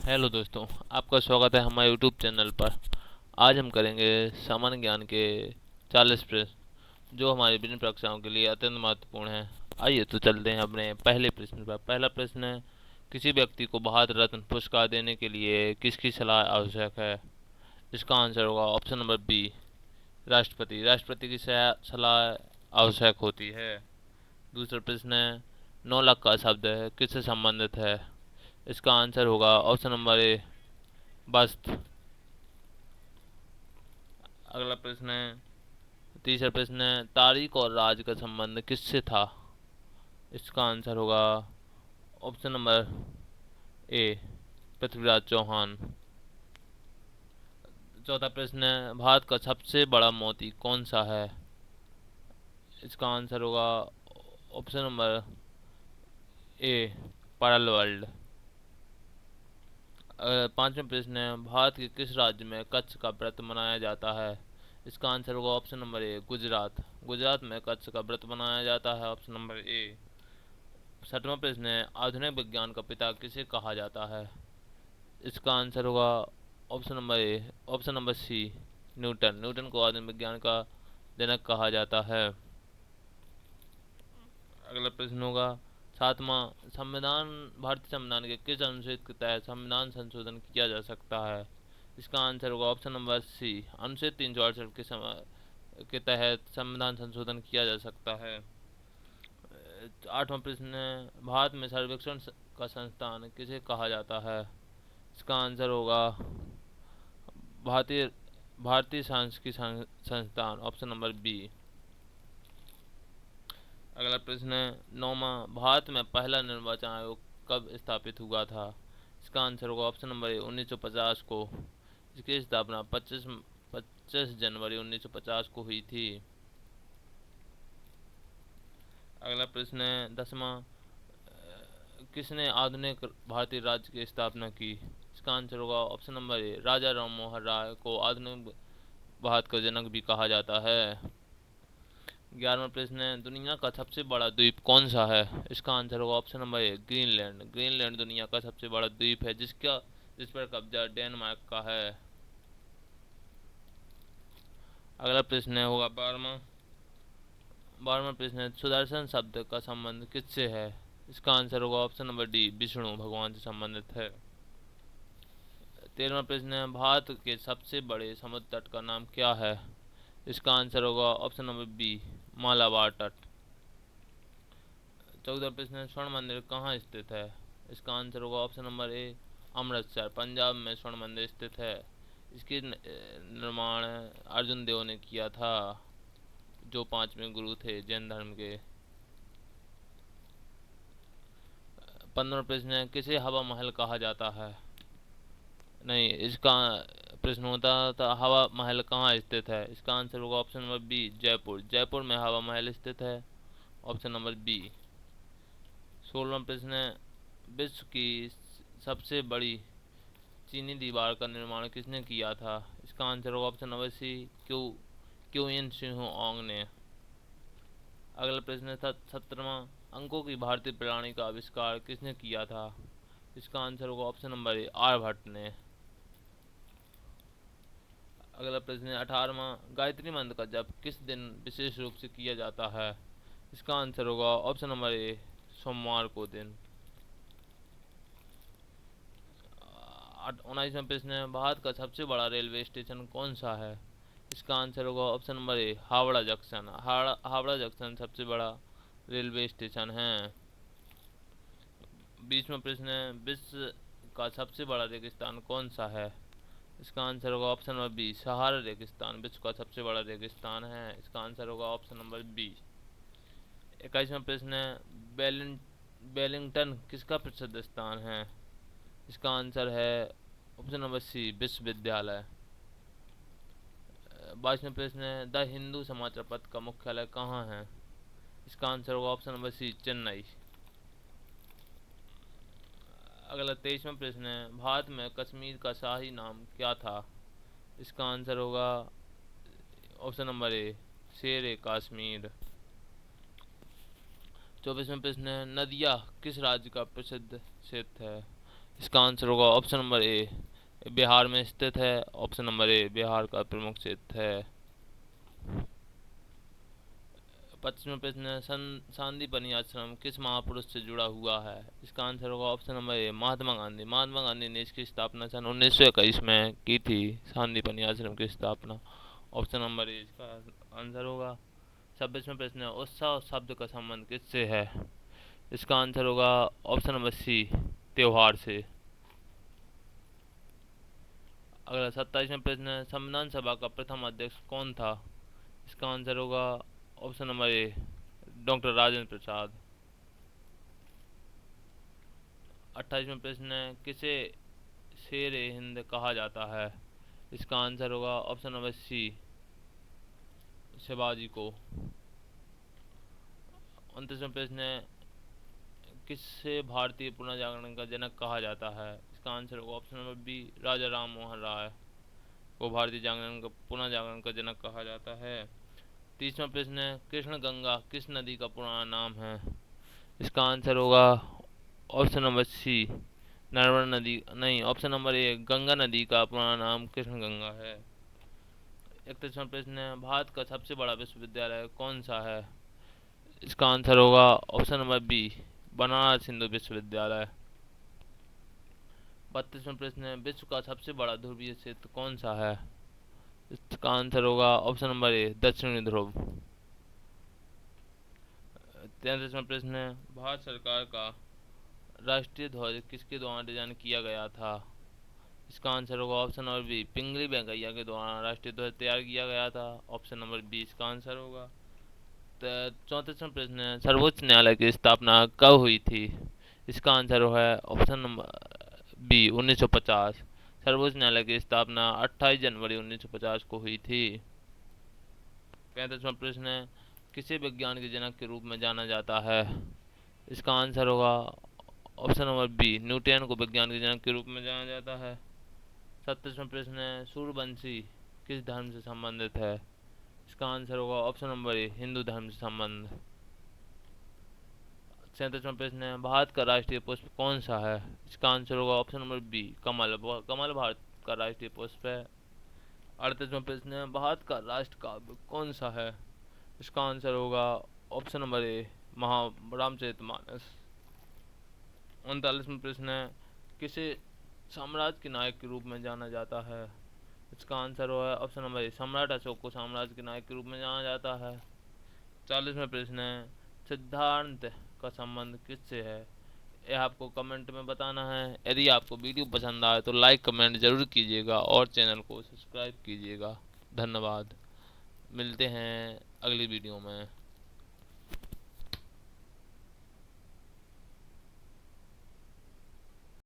Hello दोस्तों, आपका स्वागत है हमारे यूट्यूब चैनल पर। आज हम करेंगे सामान्य ज्ञान के 40 प्रश्न जो हमारी विभिन्न परीक्षाओं के लिए अत्यंत महत्वपूर्ण हैं। आइए तो चलते हैं अपने पहले प्रश्न पर। पहला प्रश्न है, किसी व्यक्ति को भारत रत्न पुरस्कार देने के लिए किसकी सलाह आवश्यक है? इसका आंसर होगा ऑप्शन नंबर बी, राष्ट्रपति। राष्ट्रपति की सलाह आवश्यक होती है। दूसरा प्रश्न है, 9 लाख का शब्द है किससे संबंधित है? इसका आंसर होगा ऑप्शन नंबर ए, बस्त। अगला प्रश्न है, तीसरा प्रश्न है, तारीख और राज का संबंध किससे था? इसका आंसर होगा option number A, Prithviraj Chauhan. चौथा प्रश्न है, भारत का सबसे बड़ा मोती कौन सा है? इसका आंसर होगा option number A, pearl world. पांचवा प्रश्न है, भारत के किस राज्य में कच्छ का व्रत मनाया जाता है? इसका आंसर होगा ऑप्शन नंबर ए, गुजरात। गुजरात में कच्छ का व्रत मनाया जाता है, ऑप्शन नंबर ए। छठवां प्रश्न है, आधुनिक विज्ञान का पिता किसे कहा जाता है? इसका आंसर होगा option number A, option number C, Newton. Newton को आधुनिक विज्ञान का जनक कहा जाता है। अगला प्रश्न होगा सातवां, संविधान, भारतीय संविधान के किस अनुच्छेद के तहत संविधान संशोधन किया जा सकता है? इसका आंसर होगा ऑप्शन नंबर सी, अनुच्छेद 368 के तहत संविधान संशोधन किया जा सकता है। आठवां प्रश्न है, भारत में सर्वेक्षण का संस्थान किसे कहा जाता है? इसका आंसर होगा भारतीय भारतीय सांख्यिकी संस्थान, ऑप्शन नंबर बी। अगला प्रश्न है नौवां, भारत में पहला निर्वाचन आयोग कब स्थापित हुआ था? इसका आंसर होगा ऑप्शन नंबर ए, 1950 को। इसकी स्थापना 25 जनवरी 1950 को हुई थी। अगला प्रश्न है 10वां, किसने आधुनिक भारतीय राज्य की स्थापना की? इसका आंसर होगा ऑप्शन नंबर ए, राजा राम मोहन राय को आधुनिक भारत का जनक भी कहा जाता है। 11वां प्रश्न है, दुनिया का सबसे बड़ा द्वीप कौन सा है? इसका आंसर होगा ऑप्शन नंबर ए, ग्रीनलैंड। ग्रीनलैंड दुनिया का सबसे बड़ा द्वीप है जिस पर कब्जा डेनमार्क का है। अगला प्रश्न होगा 12वां प्रश्न है, सुदर्शन शब्द का संबंध किससे है? इसका आंसर होगा ऑप्शन नंबर डी, विष्णु भगवान से संबंधित है। 13वां प्रश्न है, भारत के सबसे बड़े समुद्र तट का नाम क्या है? इसका आंसर होगा ऑप्शन नंबर बी, मालाबार तट। 14वां प्रश्न है, स्वर्ण मंदिर कहाँ स्थित है? इसका आंसर होगा ऑप्शन नंबर ए, अमृतसर। पंजाब में स्वर्ण मंदिर स्थित है। इसके निर्माण अर्जुन देव ने किया था, जो 5वें गुरु थे जैन धर्म के। 15वां प्रश्न है, किसे हवा महल कहा जाता है? नहीं, इसका प्रश्न होता था हवा महल कहाँ स्थित है। इसका आंसर होगा option number B, Jaipur. Jaipur में हवा महल स्थित है, ऑप्शन नंबर बी। 16वां प्रश्न है, विश्व की सबसे बड़ी चीनी दीवार का निर्माण किसने किया था? इसका आंसर होगा option number C, Q in Singh ओंग ने। अगला प्रश्न है 17वां, अंकों की भारतीय प्रणाली का आविष्कार किसने किया था? इसका आंसर होगा ऑप्शन नंबर ए, आर्यभट्ट ने। अगला प्रश्न है 18वां, गायत्री मंत्र का जप किस दिन विशेष रूप से किया जाता है? इसका आंसर होगा ऑप्शन नंबर ए, सोमवार को दिन। 19वां प्रश्न है, भारत का सबसे बड़ा रेलवे स्टेशन कौन सा है? इसका आंसर होगा ऑप्शन नंबर ए, हावड़ा जंक्शन। हावड़ा जंक्शन सबसे बड़ा रेलवे स्टेशन है। 20वां प्रश्न है, विश्व का सबसे बड़ा रेगिस्तान कौन सा है? इसका आंसर होगा ऑप्शन नंबर बी, सहारा रेगिस्तान विश्व का सबसे बड़ा रेगिस्तान है। इसका आंसर होगा ऑप्शन नंबर बी। 21वां प्रश्न है, वेलिंगटन किसका प्रसिद्ध स्थान है? इसका आंसर है ऑप्शन नंबर सी, विश्वविद्यालय। 22वां प्रश्न है, द हिंदू समाचार पत्र का मुख्यालय कहाँ है? इसका आंसर होगा ऑप्शन नंबर सी, चेन्नई। अगला 23वां प्रश्न है, भारत में कश्मीर का शाही नाम क्या था? इसका आंसर होगा ऑप्शन नंबर ए, शेर ए कश्मीर। 24वां प्रश्न है, नदिया किस राज्य का प्रसिद्ध क्षेत्र है? इसका आंसर होगा ऑप्शन नंबर ए, बिहार में स्थित है। ऑप्शन नंबर ए बिहार का प्रमुख क्षेत्र है। 25वां प्रश्न है, सांदीपनि आश्रम किस महापुरुष से जुड़ा हुआ है? इसका आंसर होगा ऑप्शन नंबर ए महात्मा गांधी। महात्मा गांधी ने इसकी स्थापना सन 1921 में की थी, सांदीपनि आश्रम की स्थापना। ऑप्शन नंबर ए इसका आंसर होगा। 26वां प्रश्न है, उत्सव शब्द का संबंध किससे है? इसका आंसर होगा ऑप्शन नंबर सी, त्योहार से। अगला 27वां प्रश्न है, संविधान सभा का प्रथम अध्यक्ष कौन था? इसका आंसर होगा option number A, doctor Rajendra Prasad. 28वां प्रश्न है, किसे शेर ए हिंद कहा जाता है? इसका आंसर होगा ऑप्शन नंबर सी, शिवाजी को। 29वां प्रश्न है, किससे भारतीय पुनर्जागरण का जनक कहा जाता है? इसका आंसर होगा ऑप्शन नंबर बी, राजा राम मोहन राय को भारतीय जागरण का पुनर्जागरण का जनक कहा जाता है। 30वां प्रश्न है, कृष्ण गंगा किस नदी का पुराना नाम है? इसका आंसर होगा ऑप्शन नंबर सी, नर्मदा नदी, नहीं, ऑप्शन नंबर ए, गंगा नदी का पुराना नाम कृष्ण गंगा है। 31वां प्रश्न है, भारत का सबसे बड़ा विश्वविद्यालय कौन सा है? इसका आंसर होगा option number B, Banaras Hindu विश्वविद्यालय। 32वां प्रश्न है, विश्व का सबसे बड़ा ध्रुवीय क्षेत्र कौन सा है? इसका आंसर होगा ऑप्शन नंबर ए, दक्षिणी ध्रुव। 33वां प्रश्न है, भारत सरकार का राष्ट्रीय ध्वज किसके द्वारा डिजाइन किया गया था? इसका आंसर होगा ऑप्शन नंबर बी, पिंगली वेंकैया के द्वारा राष्ट्रीय ध्वज तैयार किया गया था। ऑप्शन नंबर बी इसका आंसर होगा। 34वां प्रश्न है, सर्वोच्च न्यायालय की स्थापना कब हुई थी? इसका आंसर है ऑप्शन नंबर बी, 1950। सर्वोच्च न्यायालय की स्थापना 28 जनवरी 1950 को हुई थी। 35वां प्रश्न है, किसे विज्ञान के जनक के रूप में जाना जाता है? इसका आंसर होगा ऑप्शन नंबर बी, न्यूटन को विज्ञान के जनक के रूप में जाना जाता है। 37वां प्रश्न है, सूर्यवंशी किस धर्म से संबंधित है? इसका आंसर होगा ऑप्शन नंबर ए, हिंदू धर्म से संबंध। 37वां प्रश्न है, भारत का राष्ट्रीय पुष्प कौन सा है? इसका आंसर होगा ऑप्शन नंबर बी, कमल। कमल भारत का राष्ट्रीय पुष्प है। 38वां प्रश्न है, भारत का राष्ट्र काव्य कौन सा है? इसका आंसर होगा ऑप्शन नंबर ए, महा रामचरितमानस। 39वां प्रश्न है, किसे साम्राज्य के नायक के रूप में जाना जाता है? इसका आंसर है ऑप्शन नंबर ए, सम्राट अशोक को साम्राज्य के नायक के रूप में जाना जाता है। 40वां प्रश्न है, सिद्धांत का संबंध किससे है? यह आपको कमेंट में बताना है। यदि आपको वीडियो पसंद आए तो लाइक कमेंट जरूर कीजिएगा और चैनल को सब्सक्राइब कीजिएगा। धन्यवाद। मिलते हैं अगली वीडियो में।